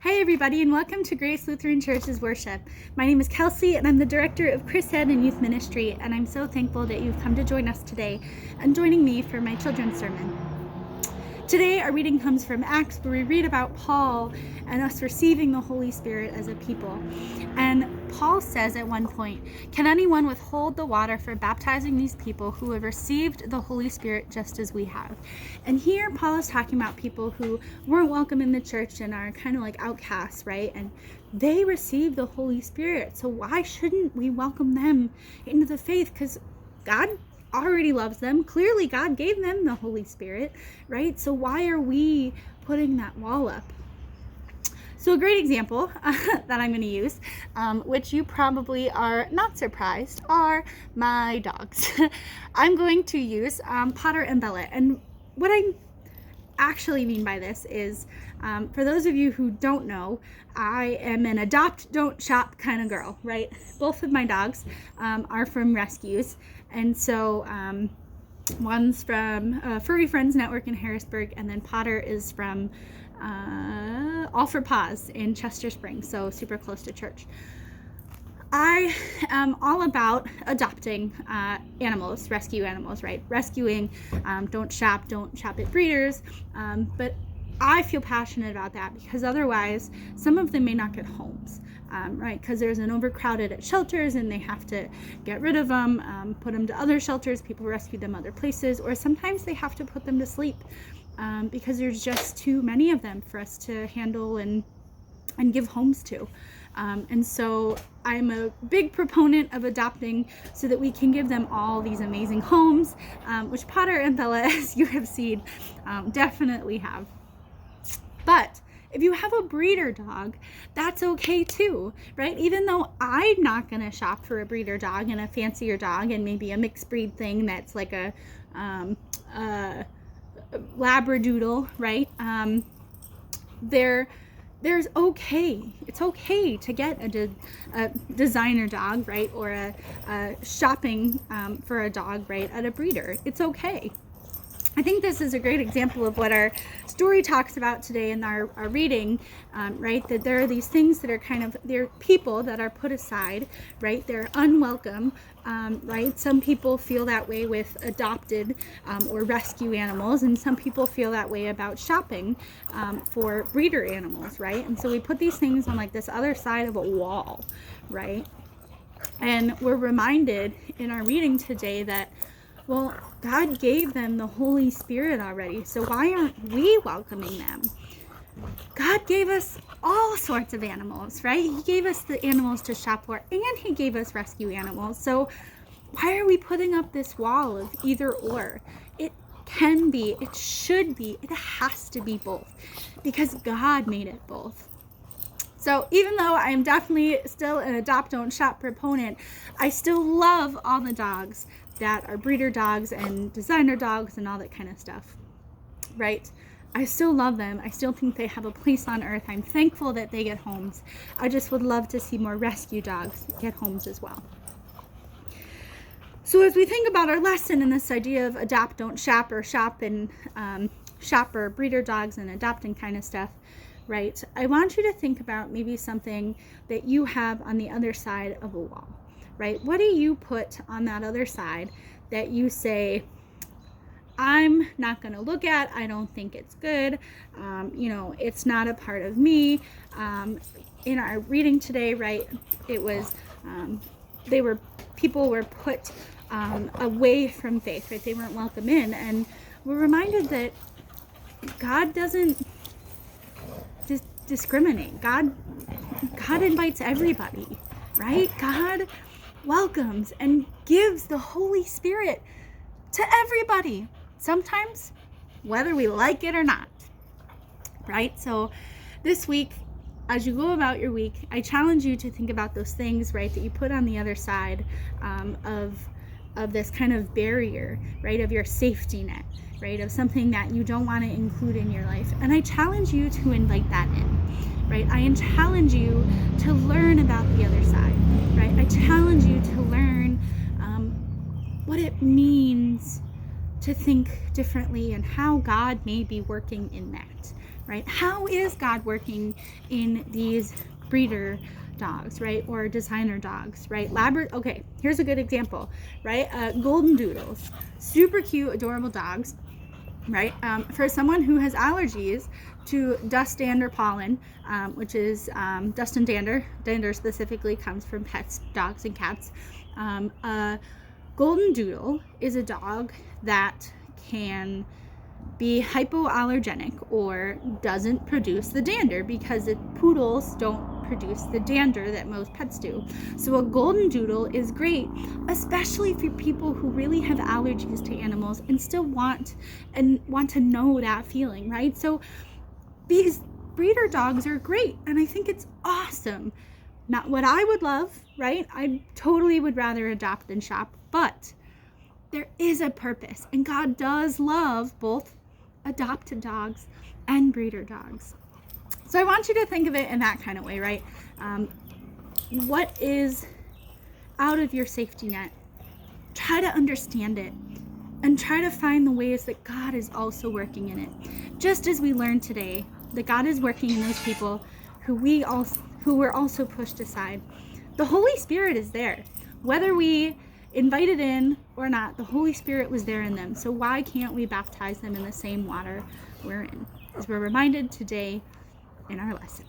Hey everybody, and welcome to Grace Lutheran Church's worship. My name is Kelsey, and I'm the director of Chris Ed and Youth Ministry, and I'm so thankful that you've come to join us today and joining me for my children's sermon. Today, our reading comes from Acts, where we read about Paul and us receiving the Holy Spirit as a people. And Paul says at one point, "Can anyone withhold the water for baptizing these people who have received the Holy Spirit just as we have?" And here Paul is talking about people who weren't welcome in the church and are kind of like outcasts, right? And they received the Holy Spirit. So why shouldn't we welcome them into the faith? Because God already loves them. Clearly, God gave them the Holy Spirit, right? So why are we putting that wall up? So a great example that I'm going to use, which you probably are not surprised, are my dogs. I'm going to use Potter and Bella. And what I actually mean by this is, for those of you who don't know, I am an adopt, don't shop kind of girl, right? Both of my dogs are from rescues. And so one's from Furry Friends Network in Harrisburg, and then Potter is from All for Paws in Chester Springs, so super close to church. I am all about adopting animals, rescue animals, right? Rescuing, don't shop at breeders, but I feel passionate about that because otherwise some of them may not get homes, right? Because there's an overcrowded at shelters and they have to get rid of them, put them to other shelters, people rescue them other places, or sometimes they have to put them to sleep because there's just too many of them for us to handle and give homes to. And so I'm a big proponent of adopting so that we can give them all these amazing homes, which Potter and Bella, as you have seen, definitely have. But if you have a breeder dog, that's okay too, right? Even though I'm not going to shop for a breeder dog and a fancier dog and maybe a mixed breed thing that's like a Labradoodle, right? There's it's okay to get a designer dog, right? Or a shopping for a dog, right, at a breeder. It's okay. I think this is a great example of what our story talks about today in our reading, right? That there are these things that are they're people that are put aside, right? They're unwelcome, right? Some people feel that way with adopted or rescue animals, and some people feel that way about shopping for breeder animals, right? And so we put these things on like this other side of a wall, right? And we're reminded in our reading today that, well, God gave them the Holy Spirit already, so why aren't we welcoming them? God gave us all sorts of animals, right? He gave us the animals to shop for, and He gave us rescue animals. So why are we putting up this wall of either or? It can be, it should be, it has to be both, because God made it both. So even though I am definitely still an adopt, don't shop proponent, I still love all the dogs that are breeder dogs and designer dogs and all that kind of stuff, right? I still love them. I still think they have a place on earth. I'm thankful that they get homes. I just would love to see more rescue dogs get homes as well. So as we think about our lesson in this idea of adopt, don't shop, or shop and shop or breeder dogs and adopting kind of stuff, right? I want you to think about maybe something that you have on the other side of a wall, right? What do you put on that other side that you say, I'm not going to look at, I don't think it's good, it's not a part of me. In our reading today, right, it was, people were put away from faith, right? They weren't welcome in, and we're reminded that God doesn't discriminate. God invites everybody, right? God welcomes and gives the Holy Spirit to everybody, sometimes whether we like it or not, right? So this week, as you go about your week, I challenge you to think about those things, right, that you put on the other side of this kind of barrier, right, of your safety net, right, of something that you don't want to include in your life. And I challenge you to invite that in, right? I challenge you to learn about the other side, right? I challenge you to learn what it means to think differently and how God may be working in that, right? How is God working in these breeder dogs, right? Or designer dogs, right? Okay, here's a good example, right? Golden Doodles, super cute, adorable dogs, right? For someone who has allergies to dust, dander, pollen, which is dust and dander. Dander specifically comes from pets, dogs and cats. A Golden Doodle is a dog that can be hypoallergenic or doesn't produce the dander because poodles don't produce the dander that most pets do. So a Golden Doodle is great, especially for people who really have allergies to animals and still want to know that feeling, right? So these breeder dogs are great, and I think it's awesome. Not what I would love, right? I totally would rather adopt than shop, but there is a purpose, and God does love both adopted dogs and breeder dogs. So I want you to think of it in that kind of way, right? What is out of your safety net? Try to understand it and try to find the ways that God is also working in it. Just as we learned today that God is working in those people who were also pushed aside. The Holy Spirit is there. Whether we invited in or not, the Holy Spirit was there in them. So why can't we baptize them in the same water we're in? As we're reminded today in our lesson.